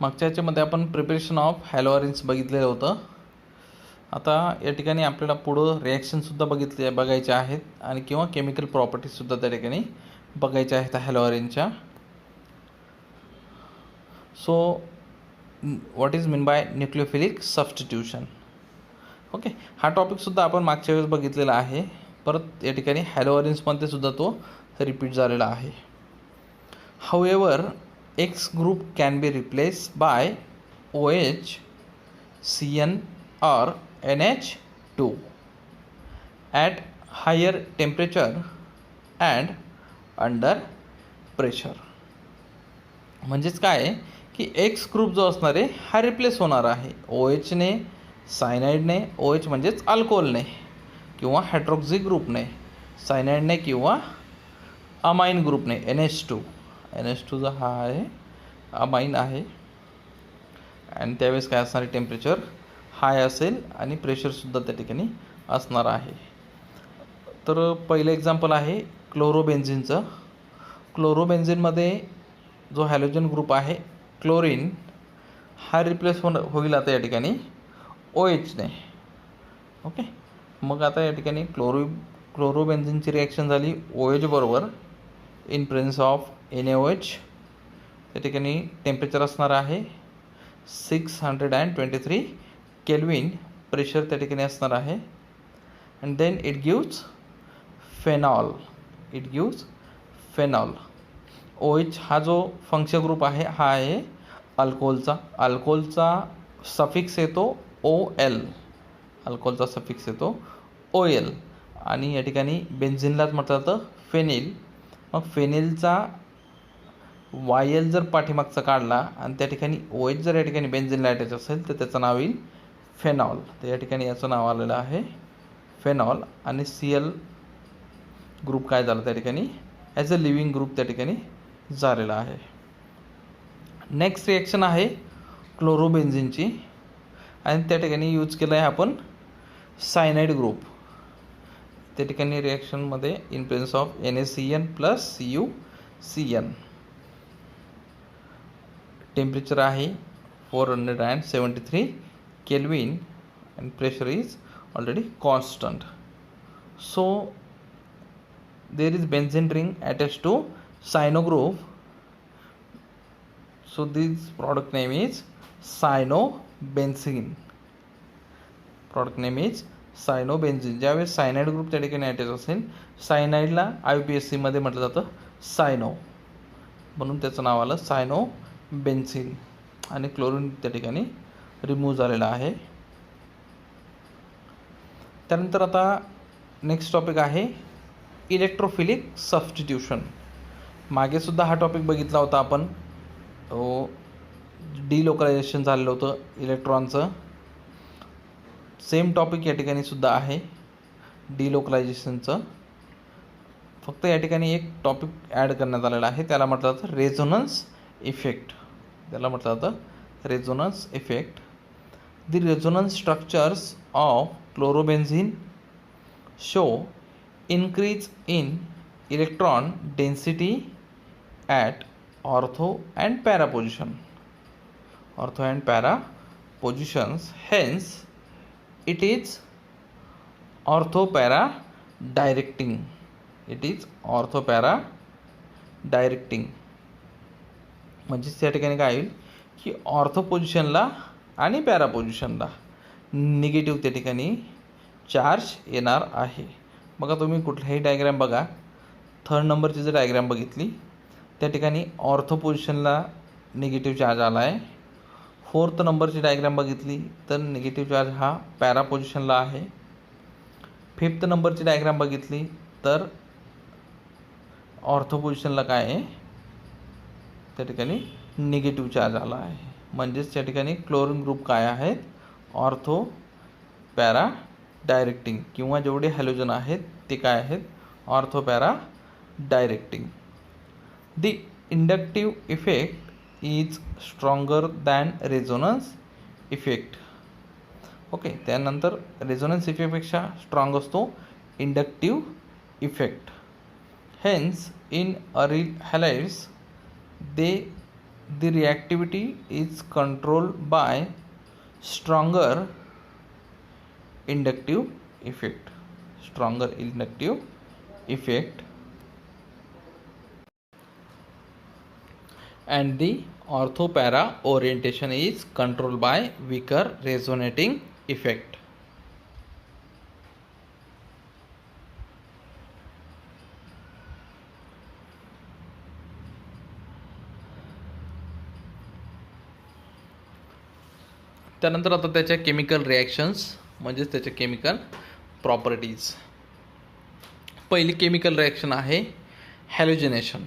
मागच्या याच्यामध्ये आपण प्रिपरेशन ऑफ हॅलोअरिन्स बघितलेलं होतं. आता या ठिकाणी आपल्याला पुढं रिॲक्शनसुद्धा बघायचे आहेत आणि किंवा केमिकल प्रॉपर्टीजसुद्धा त्या ठिकाणी बघायच्या आहेत हॅलोअरिनच्या. So what is mean by nucleophilic substitution. Okay, हा टॉपिकसुद्धा आपण मागच्या वेळेस बघितलेला आहे. परत या ठिकाणी हॅलोअरिन्समध्ये सुद्धा तो रिपीट झालेला आहे. हाऊएवर X group can be replaced by OH, CN or NH2 at higher temperature and under pressure. म्हणजेच काय आहे की X ग्रुप जो असणार आहे हा रिप्लेस होणार आहे OHने, सायनाईडने, OH म्हणजेच अल्कोहोलने किंवा हायड्रॉक्सी ग्रुपने, सायनाईडने किंवा अमाइन ग्रुपने NH2 जो हा आहे अमाइन आहे. आणि त्यावेळेस काय असणार आहे, टेम्परेचर हाय असेल आणि प्रेशरसुद्धा त्या ठिकाणी असणार आहे. तर पहिलं एक्झाम्पल आहे क्लोरोबेन्झिनचं. क्लोरोबेन्झिनमध्ये जो हॅलोजन ग्रुप आहे क्लोरीन हा रिप्लेस होईल आता या ठिकाणी OHने. ओके, मग आता या ठिकाणी क्लोरोबेन्झिनची रिॲक्शन झाली OH बरोबर इन प्रेझन्स ऑफ NaOH. त्या ठिकाणी टेम्परेचर असणार आहे 623 केल्विन, प्रेशर त्या ठिकाणी असणार आहे. And then it gives phenol. OH हा जो फंक्शन ग्रुप आहे हा आहे अल्कोहोलचा सफिक्स येतो OL, आणि या ठिकाणी बेन्झिनलाच म्हटलं जातं फेनिल. मग फेनिलचा YL जर पाठीमागचा काढला आणि त्या ठिकाणी OH जर या ठिकाणी बेन्झिनला अटॅच असेल तर त्याचं नाव येईल फेनॉल. तर या ठिकाणी याचं नाव आलेलं आहे फेनॉल. आणि Cl ग्रुप काय झालं त्या ठिकाणी ॲज अ लिव्हिंग ग्रुप त्या ठिकाणी झालेला आहे. नेक्स्ट रिॲक्शन आहे क्लोरोबेन्झिनची आणि त्या ठिकाणी यूज केलं आहे आपण सायनाईड ग्रुप. त्या ठिकाणी रिॲक्शनमध्ये in presence of NaCN plus CuCN. Temperature आहे 473 kelvin and pressure is already constant. So there is benzene ring attached to cyano group. So this product name is cyanobenzene. ज्यावेळेस cyanide group त्या ठिकाणी attach असेल, सायनाईडला IUPAC मध्ये म्हटलं जातं सायनो, म्हणून त्याचं नाव आलं सायनोबेन्झिन. आणि क्लोरीन त्या ठिकाणी रिमूव्ह झालेला आहे. त्यानंतर आता नेक्स्ट टॉपिक आहे इलेक्ट्रोफिलिक सबस्टिट्यूशन. मागेसुद्धा हा टॉपिक बघितला होता आपण. डिलोकलायझेशन झालेलं होतं इलेक्ट्रॉनचं. सेम टॉपिक या ठिकाणी सुद्धा आहे डिलोकलायझेशनचं. फक्त या ठिकाणी एक टॉपिक ॲड करण्यात आलेला आहे, त्याला म्हटलं जातं resonance effect. The resonance structures of chlorobenzene show increase in electron density at ortho and para positions. Hence, it is ortho-para directing. म्हणजेच त्या ठिकाणी काय होईल की ऑर्थो पोझिशनला आणि पॅरा पोझिशनला निगेटिव्ह त्या ठिकाणी चार्ज येणार आहे. बघा तुम्ही कुठलाही डायग्रॅम बघा, 3rd नंबरची जर डायग्रॅम बघितली त्या ठिकाणी ऑर्थो पोझिशनला निगेटिव्ह चार्ज आला आहे. 4th नंबरची डायग्रॅम बघितली तर निगेटिव्ह चार्ज हा पॅरा पोझिशनला आहे. 5th नंबरची डायग्रॅम बघितली तर ऑर्थो पोझिशनला काय आहे त्या ठिकाणी निगेटिव्ह चार्ज आला आहे. म्हणजेच त्या ठिकाणी क्लोरीन ग्रुप काय आहेत ऑर्थो पॅरा डायरेक्टिंग, किंवा जेवढे हॅलोजन आहेत ते काय आहेत ortho para directing. The inductive effect is stronger than resonance effect. Okay, त्यानंतर रेझोनन्स इफेक्टपेक्षा स्ट्रॉंग असतो inductive effect. Hence, in aryl halides, they the reactivity is controlled by stronger inductive effect. Stronger inductive effect. And the orthopara orientation is controlled by weaker resonating effect. त्यानंतर आता त्याच्या chemical reactions म्हणजेच त्याच्या chemical properties. पहिली chemical reaction आहे हॅलोजिनेशन.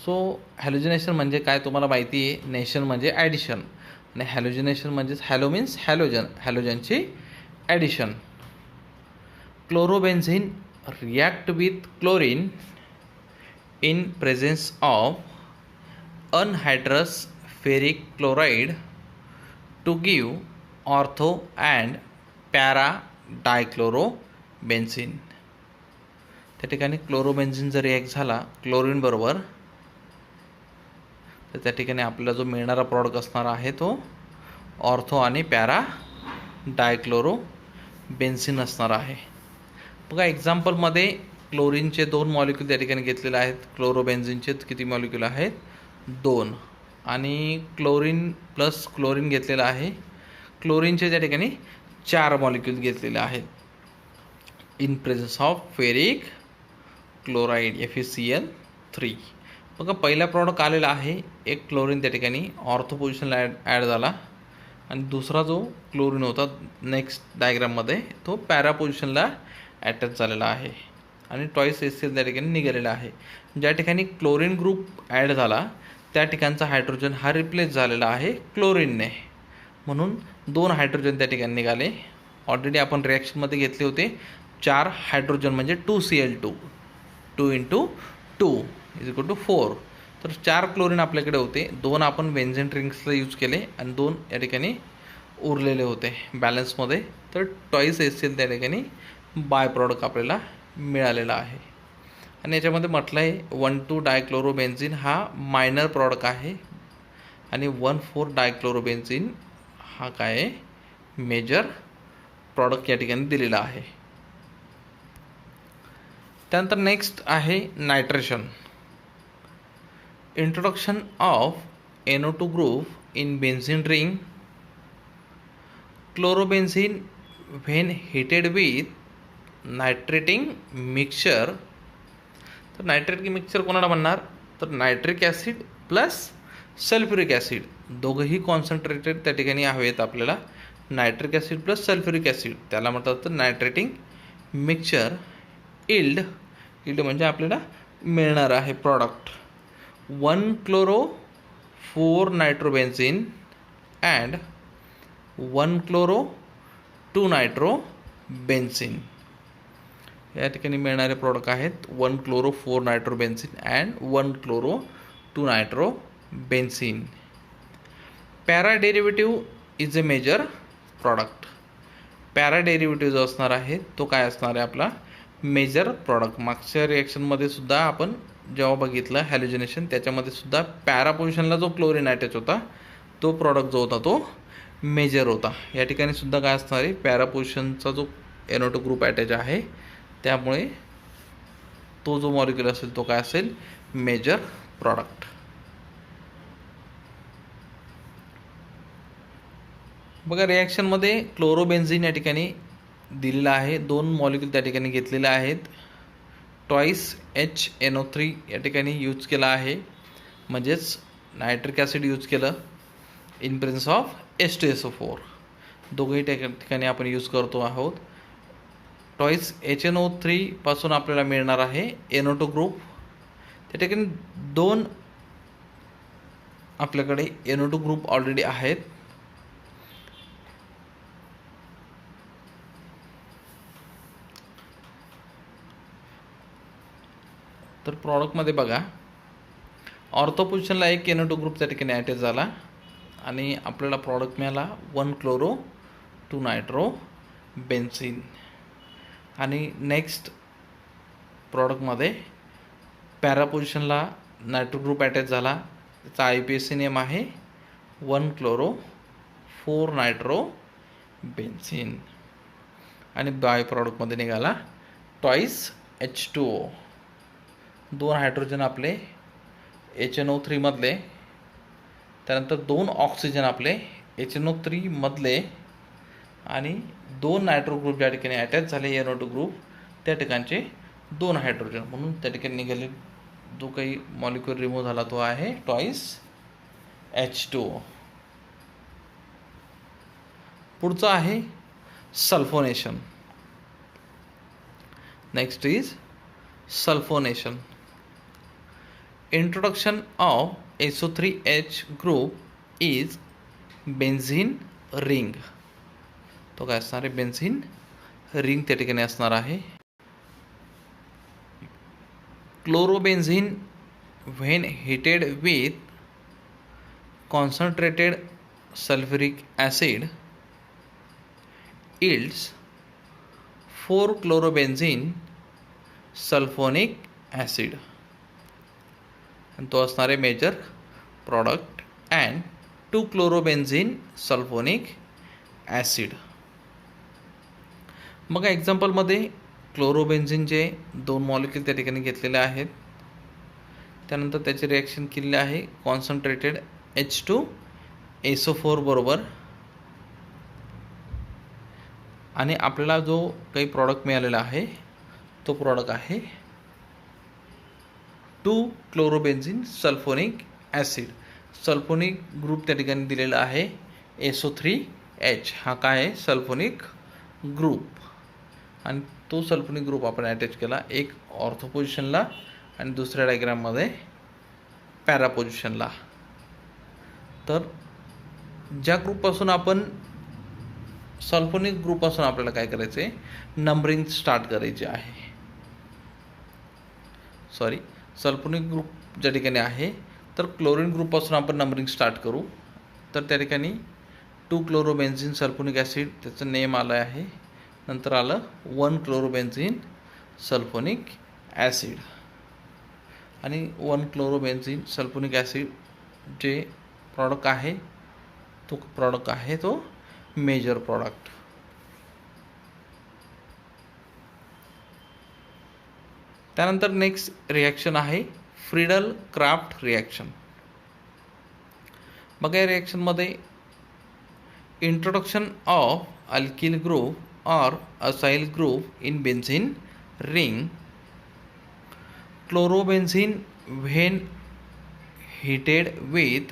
So हॅलोजिनेशन म्हणजे काय तुम्हाला माहिती आहे. नेशन म्हणजे ॲडिशन आणि हॅलोजिनेशन म्हणजेच हॅलो मीन्स हॅलोजन, हॅलोजनची addition. Chlorobenzene react with chlorine in presence of anhydrous ferric chloride to give ortho and para dichlorobenzene. त्या ठिकाणी क्लोरोबेन्झीन जर रिॲक्ट झाला क्लोरीन बरोबर तर त्या ठिकाणी आपल्याला जो मिळणारा प्रॉडक्ट असणार आहे तो ऑर्थो आणि पॅरा डायक्लोरोबेन्झीन असणार आहे. बघा एक्झाम्पलमध्ये क्लोरीनचे 2 मॉलिक्यूल त्या ठिकाणी घेतलेले आहेत. क्लोरोबेन्झीनचे किती मॉलिक्यूल आहेत 2 आणि क्लोरीन प्लस क्लोरीन घेतलेलं आहे. क्लोरीनचे त्या ठिकाणी 4 मॉलिक्यूल घेतलेले आहेत in presence of ferric chloride FeCl3. बघा पहिला प्रॉडक्ट आलेला आहे. एक क्लोरीन त्या ठिकाणी ऑर्थो पोझिशनला ॲड झाला आणि दुसरा जो क्लोरीन होता नेक्स्ट डायग्राममध्ये तो पॅरा पोझिशनला अटॅच झालेला आहे आणि टॉईस HCl त्या ठिकाणी निघालेला आहे. ज्या ठिकाणी क्लोरीन ग्रुप ॲड झाला त्या ठिकाणचा हायड्रोजन हा रिप्लेस झालेला आहे क्लोरीनने, म्हणून 2 हायड्रोजन त्या ठिकाणी निघाले. ऑलरेडी आपण रिॲक्शनमध्ये घेतले होते 4 हायड्रोजन म्हणजे 2Cl2, 2 × 2 = 4. तर 4 क्लोरीन आपल्याकडे होते. 2 आपण बेन्झीन रिंग्सला यूज केले आणि 2 या ठिकाणी उरलेले होते बॅलन्समध्ये. तर टॉईस HCl त्या ठिकाणी बाय प्रॉडक्ट आपल्याला मिळालेला आहे. आणि याच्यामध्ये म्हटलं आहे 1,2 डायक्लोरोबेन्झीन हा मायनर प्रॉडक्ट आहे आणि 1,4 डायक्लोरोबेन्झीन हा काय आहे मेजर प्रॉडक्ट या ठिकाणी दिलेला आहे. त्यानंतर नेक्स्ट आहे nitration. Introduction of NO2 group in benzene ring. Chlorobenzene when heated with nitrating mixture. तर नायट्रेटिक मिक्सचर कोणाला म्हणणार तर nitric acid plus sulphuric acid दोघंही कॉन्सन्ट्रेटेड त्या ठिकाणी हवेत आपल्याला. Nitric acid plus sulphuric acid त्याला म्हणतात तर नायट्रेटिंग मिक्सचर. इल्ड म्हणजे आपल्याला मिळणार आहे product 1 chloro 4 nitrobenzene and 1 chloro 2 nitrobenzene. या ठिकाणी मिळणारे प्रॉडक्ट आहेत 1 chloro 4 nitrobenzene and 1 chloro 2 nitrobenzene. Para derivative is a major product. Para derivative जो असणार आहे तो काय असणार आहे आपला मेजर प्रॉडक्ट. मागच्या रिॲक्शनमध्ये सुद्धा आपण जेव्हा बघितलं हॅलोजिनेशन त्याच्यामध्ये सुद्धा पॅरा पोझिशनला जो क्लोरीन अटॅच होता तो प्रॉडक्ट जो होता तो मेजर होता. या ठिकाणी सुद्धा काय असणार आहे पॅरा पोझिशनचा जो NO2 ग्रुप अटॅच आहे त्यामुळे तो जो मॉलिक्यूल असेल तो काय असेल मेजर प्रॉडक्ट. बघा रिॲक्शनमध्ये क्लोरोबेन्झीन या ठिकाणी दिलेला आहे. 2 मॉलिक्यूल त्या ठिकाणी घेतलेले आहेत. टॉईस HNO3 या ठिकाणी यूज केला आहे म्हणजेच नायट्रिक ॲसिड यूज केलं इन प्रेझन्स ऑफ H2SO4. दोघंही त्या ठिकाणी आपण यूज करतो आहोत. टॉईस HNO3 पासून आपल्याला मिळणार आहे NO2 ग्रुप. त्या ठिकाणी 2 आपल्याकडे NO2 ग्रुप ऑलरेडी आहेत. तर प्रॉडक्टमध्ये बघा ऑर्थो पोझिशनला एक NO2 ग्रुप त्या ठिकाणी अटॅच झाला आणि आपल्याला प्रॉडक्ट मिळाला 1 क्लोरो 2 नायट्रोबेन्झीन. आणि नेक्स्ट प्रॉडक्टमध्ये पॅरा पोझिशनला नायट्रो ग्रुप अटॅच झाला त्याचा IUPAC नेम आहे 1-chloro-4-nitrobenzene आणि बाय प्रॉडक्टमध्ये निघाला ट्वाईस H2O. 2 हायड्रोजन आपले HNO3 मधले, त्यानंतर 2 ऑक्सिजन आपले HNO3 मधले आणि 2 नायट्रो ग्रुप ज्या ठिकाणी अटॅच झाले NO2 ग्रुप त्या ठिकाणचे 2 हायड्रोजन, म्हणून त्या ठिकाणी निघाले जो काही मॉलिक्युल रिमूव्ह झाला तो आहे ट्वाईस H2O. पुढचा आहे sulphonation. Next is sulphonation. Introduction of SO3H group is benzene ring. तो काय असणार आहे? बेन्झीन रिंग त्या ठिकाणी असणार आहे. Chlorobenzene when heated with concentrated sulfuric acid yields 4-chlorobenzene sulfonic acid आणि तो असणार आहे major product and 2-chlorobenzene sulfonic acid. मग एक्झाम्पलमध्ये क्लोरोबेन्झिनचे 2 मॉलिक्यूल त्या ठिकाणी घेतलेले आहेत, त्यानंतर त्याचे रिॲक्शन केलेले आहे कॉन्सन्ट्रेटेड H2SO4 बरोबर, आणि आपल्याला जो काही प्रॉडक्ट मिळालेला आहे तो प्रॉडक्ट आहे 2-chlorobenzene sulfonic acid. Sulphonic group त्या ठिकाणी दिलेला आहे SO3H. हा काय आहे? Sulphonic group. आणि तो सल्फोनिक ग्रुप आपण अटॅच केला एक ऑर्थो पोझिशनला आणि दुसऱ्या डायग्राममध्ये पॅरा पोझिशनला. तर ज्या ग्रुपपासून आपण सल्फोनिक ग्रुपपासून आपल्याला काय करायचं आहे? नंबरिंग स्टार्ट करायचे आहे. सल्फोनिक ग्रुप ज्या ठिकाणी आहे तर क्लोरीन ग्रुपपासून आपण नंबरिंग स्टार्ट करू. तर त्या ठिकाणी 2-chlorobenzene सल्फोनिक ॲसिड त्याचं नेम आलं आहे, नंतर आलं 1-chlorobenzene सल्फोनिक ॲसिड आणि 1-chlorobenzene सल्फोनिक ॲसिड जे प्रॉडक्ट आहे तो मेजर प्रॉडक्ट. त्यानंतर नेक्स्ट रिॲक्शन आहे फ्रीडल क्राफ्ट रिॲक्शन. बघा या रिॲक्शनमध्ये introduction of alkyl group or acyl group in benzene ring. Chlorobenzene when heated with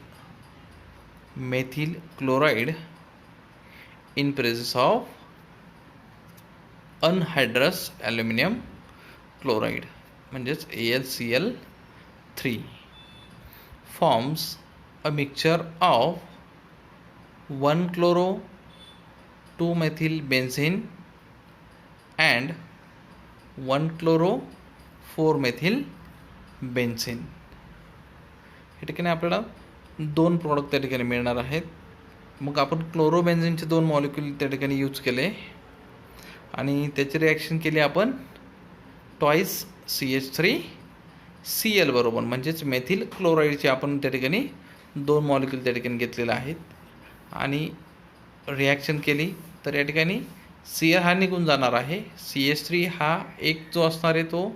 methyl chloride in presence of anhydrous aluminum chloride म्हणजेच AlCl3 forms a mixture of 1-chloro-2-methylbenzene and 1-chloro-4-methylbenzene. या ठिकाणी आपल्याला 2 product त्या ठिकाणी मिळणार आहेत. मग आपण क्लोरोबेन्झिनचे 2 मॉलिक्यूल त्या ठिकाणी यूज केले आणि त्याची रिॲक्शन केली आपण ट्वाईस CH3Cl बरोबर, म्हणजेच मेथिल क्लोराईडचे आपण त्या ठिकाणी 2 मॉलिक्यूल त्या ठिकाणी घेतलेले आहेत आणि रिॲक्शन केली. तर या ठिकाणी Cl हा निघून जाणार आहे. CH3 हा एक जो असणार आहे तो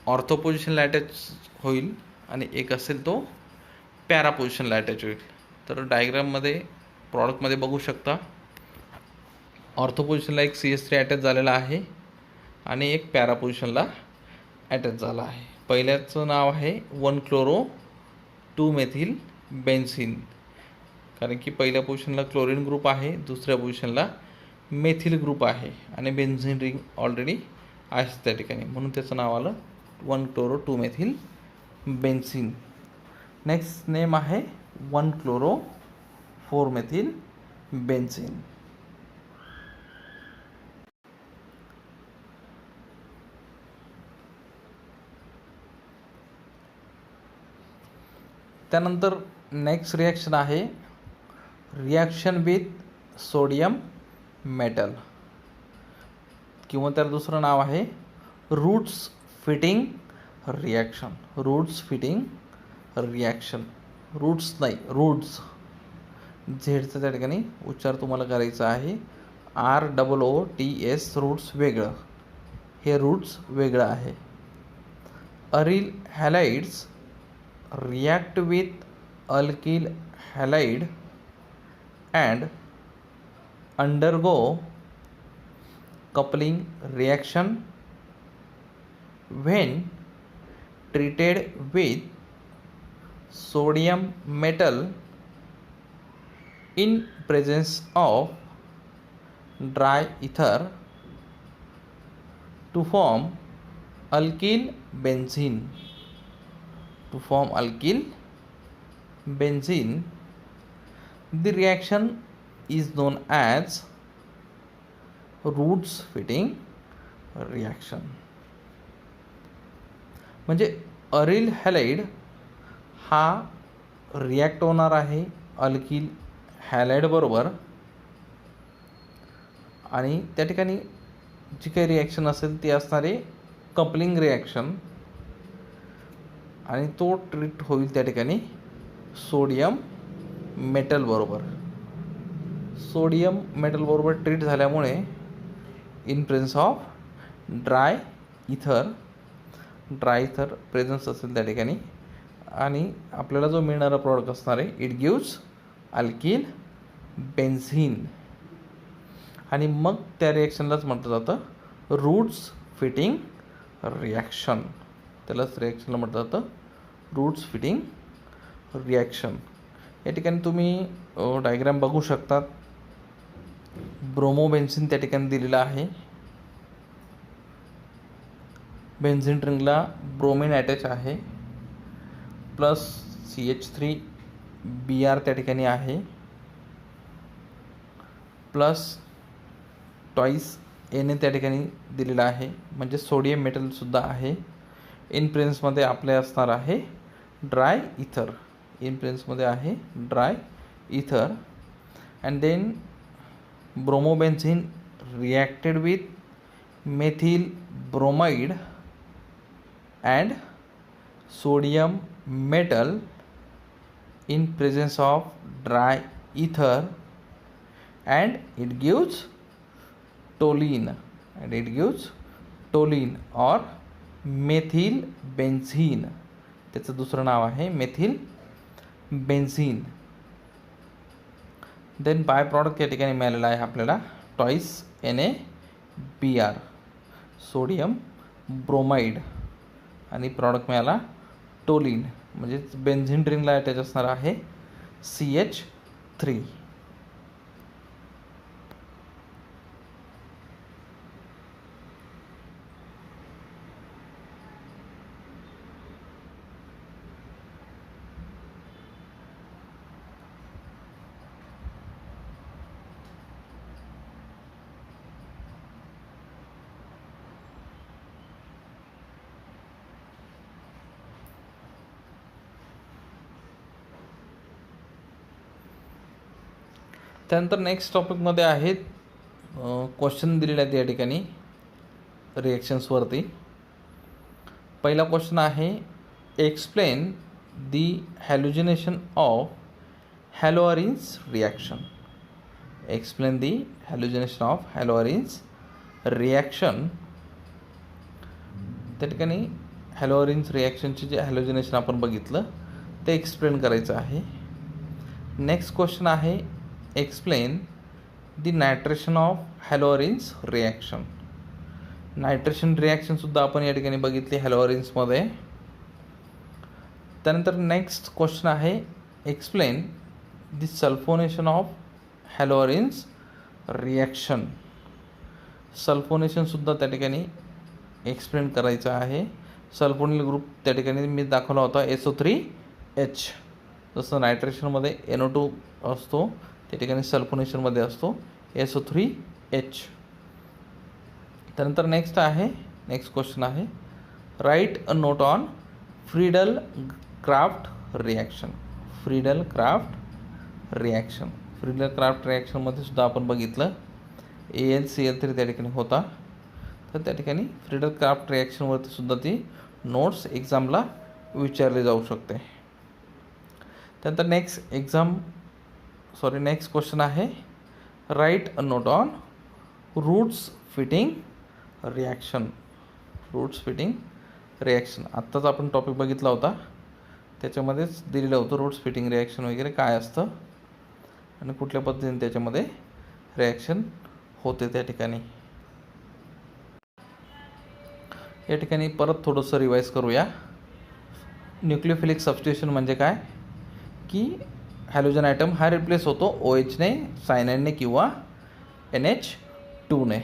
ऑर्थो पोझिशनला अटॅच होईल आणि एक असेल तो पॅरा पोझिशनला अटॅच होईल. तर डायग्राममध्ये प्रॉडक्टमध्ये बघू शकता ऑर्थो पोझिशनला एक CH3 अटॅच झालेला आहे आणि एक पॅरा पोझिशनला अटॅच झाला आहे. पहिल्याचं नाव आहे 1-chloro-2-methylbenzene, कारण की पहिल्या पोझिशनला क्लोरीन ग्रुप आहे, दुसऱ्या पोझिशनला मेथिल ग्रुप आहे आणि बेन्झीन रिंग ऑलरेडी आहे त्या ठिकाणी, म्हणून त्याचं नाव आलं 1-chloro-2-methylbenzene. नेक्स्ट नेम आहे 1-chloro-4-methylbenzene. त्यानंतर नेक्स्ट रिॲक्शन आहे रिॲक्शन विथ सोडियम मेटल, किंवा त्याला दुसरं नाव आहे Wurtz Fittig reaction. Wurtz Fittig reaction. Roots नाही, रूट्स. झेडचा त्या ठिकाणी उच्चार तुम्हाला करायचा आहे. ROOTS, रूट्स वेगळं, हे रूट्स वेगळं आहे. Aryl halides react with alkyl halide and undergo coupling reaction when treated with sodium metal in presence of dry ether to form alkyl benzene. To form alkyl benzene, the reaction is known as Wurtz Fittig reaction. म्हणजे aryl halide हा react होणार आहे alkyl halide बरोबर, आणि त्या ठिकाणी जी काही reaction असेल ती असणार आहे कपलिंग रिॲक्शन, आणि तो ट्रीट होईल त्या ठिकाणी सोडियम मेटल बरोबर. सोडियम मेटल बरोबर ट्रीट झाल्यामुळे इन प्रेझन्स ऑफ ड्राय इथर प्रेझन्स असेल त्या ठिकाणी, आणि आपल्याला जो मिळणारा प्रॉडक्ट असणार आहे इट गिव्स अल्किल बेन्झीन. आणि मग त्या रिॲक्शनलाच म्हटलं जातं रूट्स फिटिंग रिॲक्शन. त्यालाच रिॲक्शनला म्हटलं जातं रूट्स फिटिंग रिॲक्शन. या ठिकाणी तुम्ही डायग्राम बघू शकतात. ब्रोमोबेन्झीन त्या ठिकाणी दिलेलं आहे. बेन्झीन रिंगला ब्रोमिन अटॅच आहे, प्लस CH3Br त्या ठिकाणी आहे, प्लस ट्वाईस Na त्या ठिकाणी दिलेला आहे, म्हणजे सोडियम मेटलसुद्धा आहे. इन प्रेझन्समध्ये आपले असणार आहे ड्राय इथर. इन प्रेझन्समध्ये आहे dry ether. And then bromobenzene reacted with methyl bromide and sodium metal in presence of dry ether, and it gives toluene, or methyl benzene. त्याचं दुसरं नाव आहे methyl benzene. Then by product या ठिकाणी मिळालेला आहे आपल्याला ट्वाईस NaBr, सोडियम ब्रोमाइड, आणि प्रॉडक्ट मिळाला टोलिन, म्हणजे बेन्झीन रिंगला अटॅच असणार आहे CH3. त्यानंतर नेक्स्ट टॉपिकमध्ये आहेत क्वेश्चन दिलेले आहेत या ठिकाणी रिॲक्शन्सवरती. पहिला क्वेश्चन आहे explain the halogenation of haloarenes reaction. Explain the halogenation of haloarenes reaction. त्या ठिकाणी हॅलोअरिन्स रिॲक्शनचे जे हॅलोजिनेशन आपण बघितलं ते एक्सप्लेन करायचं आहे. नेक्स्ट क्वेश्चन आहे explain the nitration of haloarenes reaction. Nitration रिॲक्शनसुद्धा आपण या ठिकाणी बघितली हॅलोअरिन्समध्ये. त्यानंतर नेक्स्ट क्वेश्चन आहे explain the sulphonation of haloarenes reaction. सल्फोनेशनसुद्धा त्या ठिकाणी एक्सप्लेन करायचं आहे. सल्फोनिल ग्रुप त्या ठिकाणी मी दाखवला होता SO3H. जसं नायट्रेशनमध्ये NO2 असतो त्या ठिकाणी सल्फोनेशनमध्ये असतो SO3H. त्यानंतर नेक्स्ट क्वेश्चन आहे write a note on Friedel craft reaction. Friedel Craft रिॲक्शनमध्ये सुद्धा आपण बघितलं AlCl3 त्या ठिकाणी होता. तर त्या ठिकाणी फ्रीडल क्राफ्ट रिॲक्शनवरती सुद्धा ती नोट्स एक्झामला विचारली जाऊ शकते. त्यानंतर नेक्स्ट क्वेश्चन आहे, write a note on Wurtz Fittig reaction. Wurtz Fittig reaction आत्ताच आपण टॉपिक बघितला होता, त्याच्यामध्येच दिलेलं होतं रूट्स फिटिंग रिॲक्शन वगैरे काय असतं आणि कुठल्या पद्धतीने त्याच्यामध्ये रिॲक्शन होते त्या ठिकाणी. या ठिकाणी परत थोडंसं रिवाईज करूया. न्यूक्लियोफिलिक सबस्टिट्यूशन म्हणजे काय, की हॅलोजन ॲटम हा रिप्लेस होतो OHने, सायनाइडने किंवा NH2ने.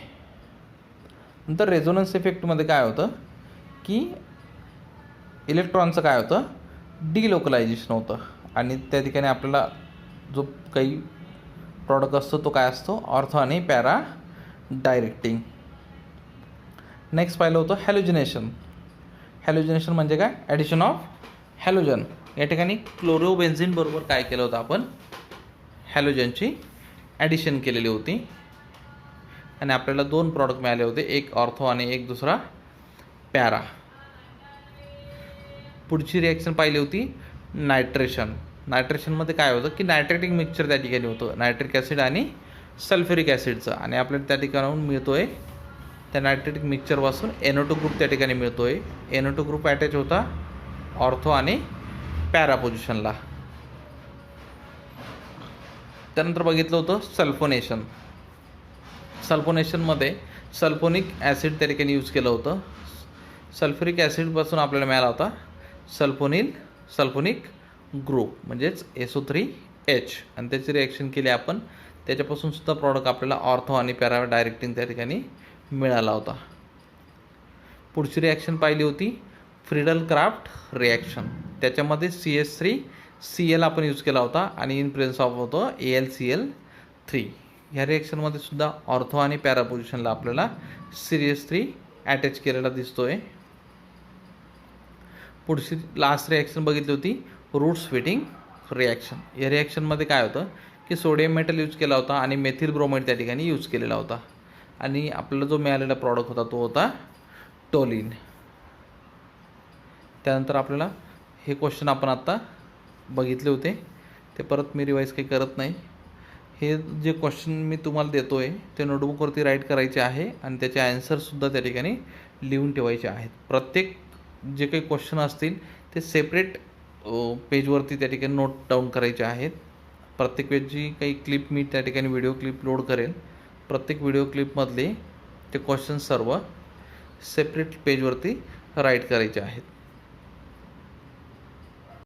नंतर रेझोनन्स इफेक्टमध्ये काय होतं, की इलेक्ट्रॉनचं काय होतं, डिलोकलायझेशन होतं आणि त्या ठिकाणी आपल्याला जो काही प्रॉडक्ट असतो तो काय असतो, ऑर्थो आणि पॅरा डायरेक्टिंग. नेक्स्ट पाहिलं होतं हॅलोजिनेशन. हॅलोजिनेशन म्हणजे काय, ॲडिशन ऑफ हॅलोजन. या ठिकाणी क्लोरोबेन्झिन बरोबर काय केलं होतं आपण, हॅलोजनची ॲडिशन केलेली होती आणि आपल्याला 2 प्रॉडक्ट मिळाले होते, एक ऑर्थो आणि एक दुसरा पॅरा. पुढची रिॲक्शन पाहिली होती नायट्रेशन. नायट्रेशनमध्ये काय होतं, की नायट्रेटिक मिक्सचर त्या ठिकाणी होतं, नायट्रिक ॲसिड आणि सल्फ्युरिक ॲसिडचं, आणि आपल्याला त्या ठिकाणाहून मिळतो आहे त्या नायट्रेटिक मिक्सचरपासून NO2 ग्रुप त्या ठिकाणी मिळतो आहे. NO2 ग्रुप अटॅच होता ऑर्थो आणि पॅरा पोझिशनला. त्यानंतर बघितलं होतं सल्फोनेशन. सल्फोनेशनमध्ये सल्फोनिक ॲसिड त्या ठिकाणी यूज केलं होतं. सल्फ्युरिक ॲसिडपासून आपल्याला मिळाला होता सल्फोनिक ग्रुप म्हणजेच SO3H, आणि त्याची रिॲक्शन केली आपण, त्याच्यापासून सुद्धा प्रॉडक्ट आपल्याला ऑर्थो आणि पॅरा डायरेक्टिंग त्या ठिकाणी मिळाला होता. पुढची रिॲक्शन पाहिली होती फ्रिडल क्राफ्ट रिॲक्शन. त्याच्यामध्ये CH3Cl आपण यूज केला होता आणि इन प्रेझन्स ऑफ होतं AlCl3. ह्या रिॲक्शनमध्ये सुद्धा ऑर्थो आणि पॅरा पोझिशनला आपल्याला CH3 अटॅच केलेला दिसतोय. पुढची लास्ट रिॲक्शन बघितली होती रूट्स फिटिंग रिॲक्शन. या रिॲक्शनमध्ये काय होतं, की सोडियम मेटल यूज केला होता आणि मेथिल ब्रोमाइड त्या ठिकाणी यूज केलेला होता आणि आपल्याला जो मिळालेला प्रॉडक्ट होता तो होता टोलिन. त्यानंतर आपल्याला हे क्वेश्चन आपण आत्ता बघितले होते, ते परत मी रिवाईज काही करत नाही. हे जे क्वेश्चन मी तुम्हाला देतो आहे ते नोटबुकवरती राईट करायचे आहे आणि त्याचे ॲन्सरसुद्धा त्या ठिकाणी लिहून ठेवायचे आहेत. प्रत्येक जे काही क्वेश्चन असतील ते सेपरेट पेजवरती त्या ठिकाणी नोट डाऊन करायचे आहेत. प्रत्येक वेळची काही क्लिप मी त्या ठिकाणी व्हिडिओ क्लिप लोड करेल. प्रत्येक व्हिडिओ क्लिपमधले ते क्वेश्चन सर्व सेपरेट पेजवरती राईट करायचे आहेत.